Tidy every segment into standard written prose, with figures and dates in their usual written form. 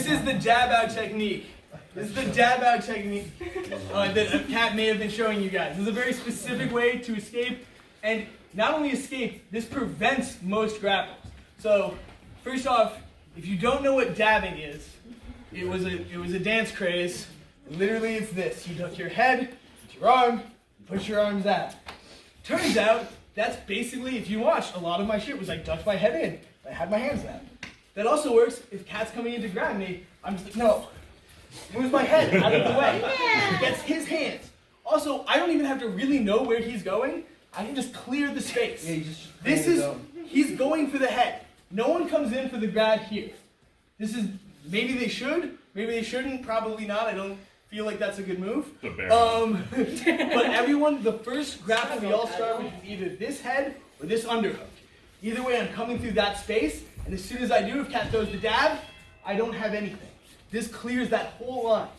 is the jab out technique. This is the jab out technique that Kat may have been showing you guys. This is a very specific way to escape, and not only escape, this prevents most grapples. So, first off, if you don't know what dabbing is, it was a dance craze. Literally, it's this: you duck your head, with your arm, you push your arms out. Turns out that's basically, if you watch, a lot of my shit was I ducked my head in, I had my hands out. That also works if Kat's coming in to grab me. I'm just like, no. Moves my head out of the way. Yeah. Gets his hands. Also, I don't even have to really know where he's going. I can just clear the space. Yeah, he's going for the head. No one comes in for the grab here. This is, maybe they should, maybe they shouldn't, probably not. I don't feel like that's a good move. But everyone, the first grapple we all start with is either this head or this underhook. Either way, I'm coming through that space, and as soon as I do, if Kat throws the dab, I don't have anything. This clears that whole line.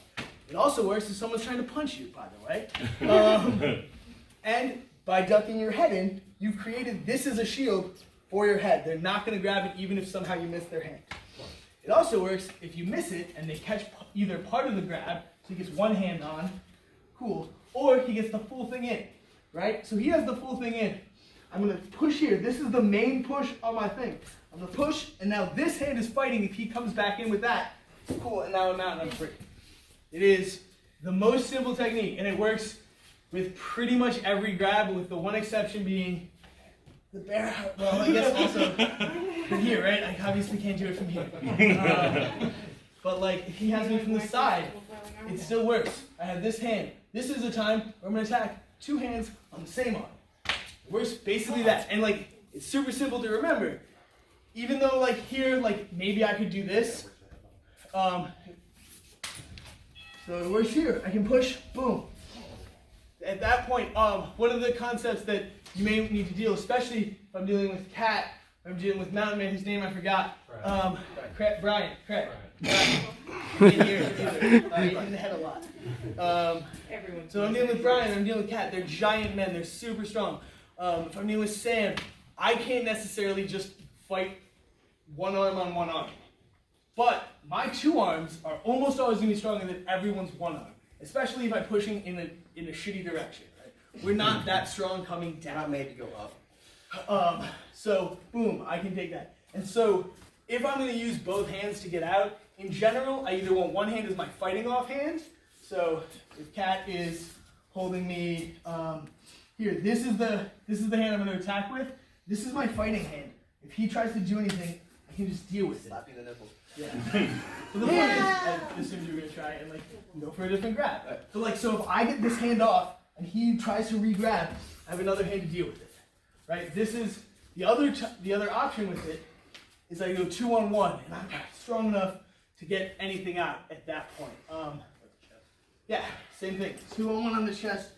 It also works if someone's trying to punch you, by the way. And by ducking your head in, you've created this as a shield for your head. They're not going to grab it even if somehow you miss their hand. It also works if you miss it and they catch either part of the grab, so he gets one hand on, cool, or he gets the full thing in, right? So he has the full thing in. I'm going to push here. This is the main push on my thing. I'm going to push, and now this hand is fighting if he comes back in with that. Cool, and now I'm out and I'm free. It is the most simple technique, and it works with pretty much every grab, with the one exception being the bear. Well, I guess also from here, right? I obviously can't do it from here. But like, if he has me from the side, it still works. I have this hand. This is the time where I'm going to attack two hands on the same arm. It works basically that. And like, it's super simple to remember. Even though like here, like maybe I could do this. So it works here. I can push, boom. At that point, one of the concepts that you may need to deal, especially if I'm dealing with Kat, or I'm dealing with Mountain Man, whose name I forgot. Brian. He didn't hit the head a lot. So I'm dealing with Brian, I'm dealing with Kat. They're giant men, they're super strong. If I'm dealing with Sam, I can't necessarily just fight one arm on one arm. But my two arms are almost always going to be stronger than everyone's one arm, especially if I'm pushing in a shitty direction. Right? We're not that strong coming down. We're not made to go up. So, boom, I can take that. And so, if I'm going to use both hands to get out, in general, I either want one hand as my fighting off hand. So, if Kat is holding me here, this is the hand I'm going to attack with. This is my fighting hand. If he tries to do anything, I can just deal with it. Slap you in the nipple. Yeah. So the point is, I assumed you were gonna try and like go for a different grab. So if I get this hand off and he tries to re-grab, I have another hand to deal with it. Right? This is the other option with it is I go 2-on-1 and I'm not strong enough to get anything out at that point. Yeah, same thing. 2-on-1 on the chest,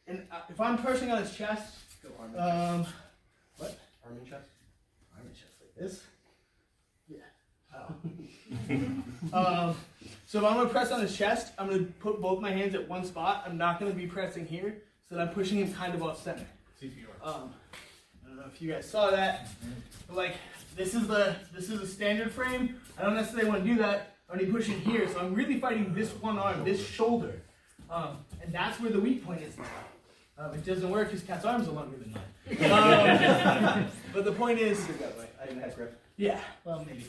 and if I'm pressing on his chest, go arm what? Arm and chest. Arm and chest like this. Oh. So if I'm going to press on his chest, I'm going to put both my hands at one spot. I'm not going to be pressing here, so that I'm pushing him kind of off center. I don't know if you guys saw that, but like this is a standard frame. I don't necessarily want to do that. I'm only pushing here, so I'm really fighting this one arm, this shoulder, and that's where the weak point is now. It doesn't work because Kat's arms are longer than mine. But the point is, I didn't have grip. Yeah, well maybe.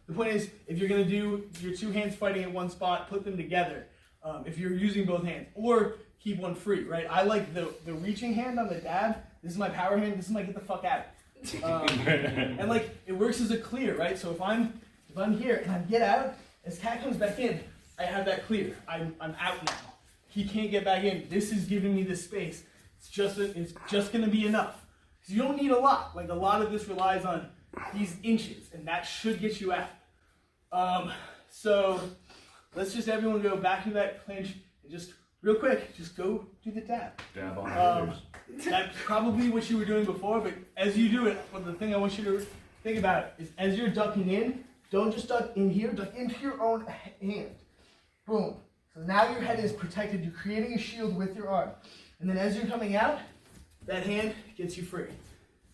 The point is, if you're going to do your two hands fighting at one spot, put them together. If you're using both hands, or keep one free, right? I like the reaching hand on the dab. This is my power hand. This is my get the fuck out. And like it works as a clear, right? So if I'm here and I get out, as Kat comes back in, I have that clear. I'm out now. He can't get back in. This is giving me this space. It's just going to be enough. Because you don't need a lot. Like a lot of this relies on these inches, and that should get you out. So let's just everyone go back to that clinch and just real quick, just go do the dab. Dab on That's probably what you were doing before, but as you do it, well, the thing I want you to think about is as you're ducking in, don't just duck in here, duck into your own hand. Boom. So now your head is protected. You're creating a shield with your arm. And then as you're coming out, that hand gets you free.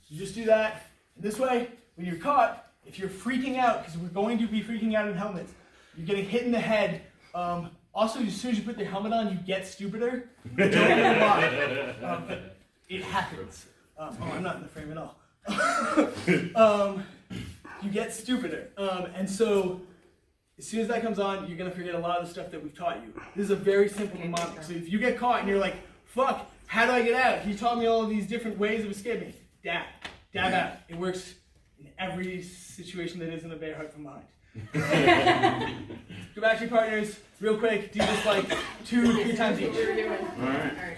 So just do that. And this way, when you're caught, if you're freaking out, because we're going to be freaking out in helmets, you're getting hit in the head. Also, as soon as you put the helmet on, you get stupider. Don't know why. But it happens. I'm not in the frame at all. You get stupider. And so, as soon as that comes on, you're going to forget a lot of the stuff that we've taught you. This is a very simple mnemonic. So if you get caught and you're like, fuck, how do I get out? He taught me all of these different ways of escaping. Dab. Dab out. It works in every situation that isn't a bear hug from behind. Go back to your partners real quick. Do this like 2-3 times each. All right.